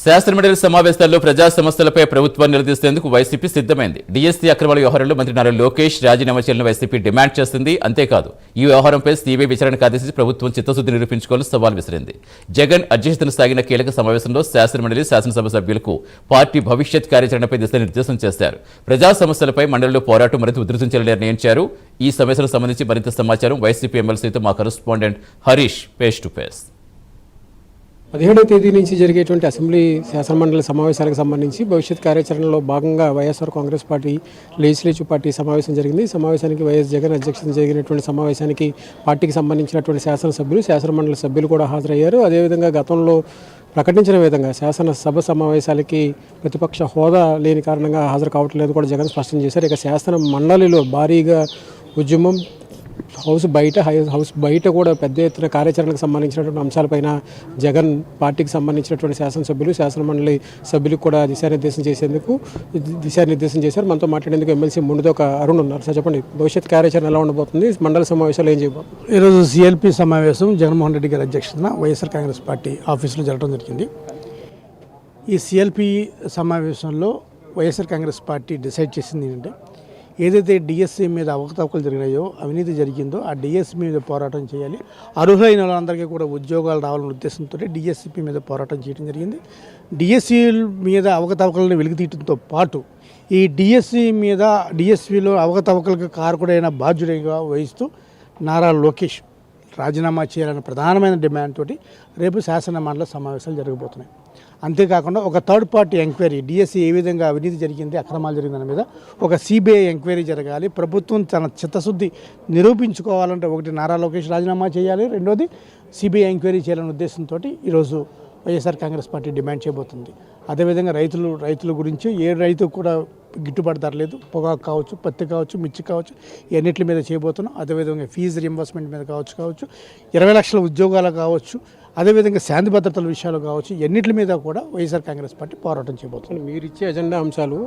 శాసనమండలి సమావేశాల్లో ప్రజా సమస్యలపై ప్రభుత్వాన్ని నిలదీసేందుకు వైసీపీ సిద్ధమైంది. డీఎస్సీ అక్రమాల వ్యవహారంలో మంత్రి నారా లోకేష్ రాజీనామా చేయాలని వైసీపీ డిమాండ్ చేస్తుంది. అంతేకాదు ఈ వ్యవహారంపై సీబీఐ విచారణకు ఆదేశించి ప్రభుత్వం చిత్తశుద్ధి నిరూపించుకోవాలని సవాల్ విసిరింది. జగన్ అధ్యక్షతన సాగిన కీలక సమావేశంలో శాసనమండలి శాసనసభ సభ్యులకు పార్టీ భవిష్యత్ కార్యాచరణపై దిశానిర్దేశం చేశారు. ప్రజా సమస్యలపై మండలిలో పోరాటం మరింత ఉధృతం చేయాలని నిర్ణయించారు. ఈ సమావేశానికి సంబంధించి మరింత సమాచారం వైసీపీ ఎమ్మెల్సీతో మా correspondent Harish face to face. 17వ తేదీ నుంచి జరిగేటువంటి అసెంబ్లీ శాసనమండలి సమావేశాలకు సంబంధించి భవిష్యత్ కార్యాచరణలో భాగంగా YSR Congress party legislative party సమావేశం జరిగింది. సమావేశానికి వైఎస్ జగన్ అధ్యక్షతన జరిగినటువంటి సమావేశానికి పార్టీకి సంబంధించినటువంటి శాసనసభ్యులు శాసనమండలి సభ్యులు కూడా హాజరయ్యారు. అదేవిధంగా గతంలో ప్రకటించిన విధంగా శాసనసభ సమావేశాలకి ప్రతిపక్ష హోదా లేని కారణంగా హాజరు కావట్లేదు కూడా జగన్ స్పష్టం చేశారు. ఇక శాసన మండలిలో భారీగా ఉద్యమం హౌస్ బయట కూడా పెద్ద ఎత్తున కార్యాచరణకు సంబంధించినటువంటి అంశాలపైన జగన్ పార్టీకి సంబంధించినటువంటి శాసనసభ్యులు శాసనమండలి సభ్యులకు కూడా దిశానిర్దేశం చేశారు. మనతో మాట్లాడేందుకు ఎమ్మెల్సీ ముందుదొక అరుణ్ ఉన్నారు. సార్ చెప్పండి, భవిష్యత్ కార్యాచరణ ఎలా ఉండబోతుంది? మండలి సమావేశాలు ఏం చేయబోతుంది? ఈరోజు సిఎల్పి సమావేశం జగన్మోహన్ రెడ్డి గారి అధ్యక్షతన వైఎస్ఆర్ కాంగ్రెస్ పార్టీ ఆఫీసులో జరగడం జరిగింది. ఈ సిఎల్పి సమావేశంలో వైఎస్ఆర్ కాంగ్రెస్ పార్టీ డిసైడ్ చేసింది ఏంటంటే, ఏదైతే డిఎస్సీ మీద అవకతవకలు జరిగినాయో, అవినీతి జరిగిందో ఆ డిఎస్సీ మీద పోరాటం చేయాలి, అర్హులైన వాళ్ళందరికీ కూడా ఉద్యోగాలు రావాలనే ఉద్దేశంతో డిఎస్సీపీ మీద పోరాటం చేయడం జరిగింది. డిఎస్సీ మీద అవకతవకలను వెలికితీయడంతో పాటు ఈ డిఎస్సీలో అవకతవకలకు కారకుడైన బాధ్యుడిగా వహిస్తూ నారా లోకేష్ రాజీనామా చేయాలనే ప్రధానమైన డిమాండ్ తోటి రేపు శాసన మండలి సమావేశాలు జరగబోతున్నాయి. అంతేకాకుండా ఒక థర్డ్ పార్టీ ఎంక్వైరీ, డిఎస్సీ ఏ విధంగా అవినీతి జరిగింది, అక్రమాలు జరిగిందని మీద ఒక సిబిఐ ఎంక్వైరీ జరగాలి. ప్రభుత్వం తన చిత్తశుద్ధి నిరూపించుకోవాలంటే ఒకటి నారా లోకేష్ రాజీనామా చేయాలి, రెండోది సిబిఐ ఎంక్వైరీ చేయాలనే ఉద్దేశంతో ఈరోజు వైఎస్ఆర్ కాంగ్రెస్ పార్టీ డిమాండ్ చేయబోతుంది. అదేవిధంగా రైతుల గురించి ఏ రైతు కూడా గిట్టుబాటు ధర లేదు, పొగాకు కావచ్చు, పత్తి కావచ్చు, మిర్చి కావచ్చు, ఎన్నిటి మీద చేయబోతున్నాం. అదేవిధంగా ఫీజు రీయింబర్స్మెంట్ మీద కావచ్చు 20 లక్షల ఉద్యోగాలు కావచ్చు, అదేవిధంగా శాంతి భద్రతల విషయాలు కావచ్చు, ఎన్నిటి మీద కూడా వైఎస్ఆర్ కాంగ్రెస్ పార్టీ పోరాటం చేయబోతుంది. మీరు ఇచ్చే ఎజెండా అంశాలు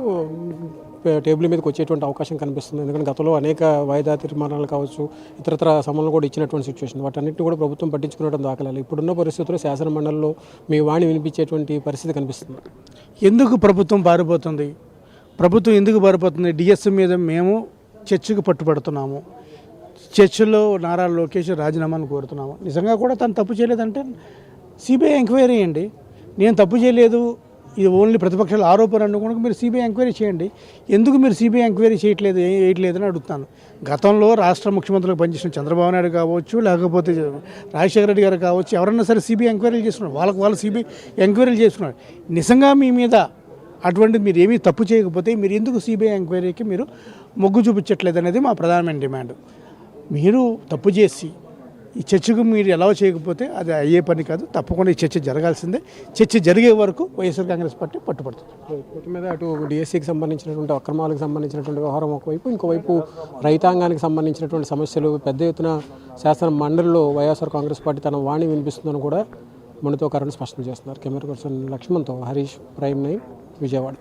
టేబుల్ మీదకి వచ్చేటువంటి అవకాశం కనిపిస్తుంది. ఎందుకంటే గతంలో అనేక వాయిదా తీర్మానాలు కావచ్చు, ఇతరత్ర సమన్లు కూడా ఇచ్చినటువంటి సిచ్యువేషన్, వాటన్నిటిని కూడా ప్రభుత్వం పట్టించుకునడం దాఖలాలు. ఇప్పుడున్న పరిస్థితుల్లో శాసన మండలిలో మీ వాణి వినిపించేటువంటి పరిస్థితి కనిపిస్తుంది. ఎందుకు ప్రభుత్వం పారిపోతుంది? డిఎస్సీ మీద మేము చర్చకు పట్టుబడుతున్నాము. చర్చలో నారా లోకేష్ రాజీనామాను కోరుతున్నాము. నిజంగా కూడా తను తప్పు చేయలేదంటే సిబిఐ ఎంక్వైరీ అండి. నేను తప్పు చేయలేదు, ఇది ఓన్లీ ప్రతిపక్షాల ఆరోపణ అనుకుని మీరు సిబిఐ ఎంక్వైరీ చేయండి. ఎందుకు మీరు సిబిఐ ఎంక్వైరీ వేయట్లేదని అడుగుతాను. గతంలో రాష్ట్ర ముఖ్యమంత్రులకు పనిచేసిన చంద్రబాబు నాయుడు కావచ్చు, లేకపోతే రాజశేఖర రెడ్డి గారు కావచ్చు, ఎవరన్నా సరే సిబిఐ ఎంక్వైరీలు చేస్తున్నారు. వాళ్ళు సిబిఐ ఎంక్వైరీలు చేస్తున్నారు. నిజంగా మీ మీద అటువంటిది మీరు ఏమీ తప్పు చేయకపోతే మీరు ఎందుకు సిబిఐ ఎంక్వైరీకి మీరు మొగ్గు చూపించట్లేదు అనేది మా ప్రధానమైన డిమాండ్. మీరు తప్పు చేసి ఈ చర్చకు మీరు ఎలా చేయకపోతే అది అయ్యే పని కాదు. తప్పకుండా ఈ చర్చ జరగాల్సిందే. చర్చ జరిగే వరకు వైఎస్ఆర్ కాంగ్రెస్ పార్టీ పట్టుబడుతుంది. వీటి మీద అటు డిఎస్సీకి సంబంధించినటువంటి అక్రమాలకు సంబంధించినటువంటి వ్యవహారం ఒకవైపు, ఇంకోవైపు రైతాంగానికి సంబంధించినటువంటి సమస్యలు పెద్ద ఎత్తున శాసన మండలిలో వైఎస్ఆర్ కాంగ్రెస్ పార్టీ తన వాణి వినిపిస్తుందని కూడా మనతో కారణం స్పష్టం చేస్తున్నారు. కెమెరా పర్సన్ లక్ష్మణ్తో హరీష్, ప్రైమ్ 9 విజయవాడ.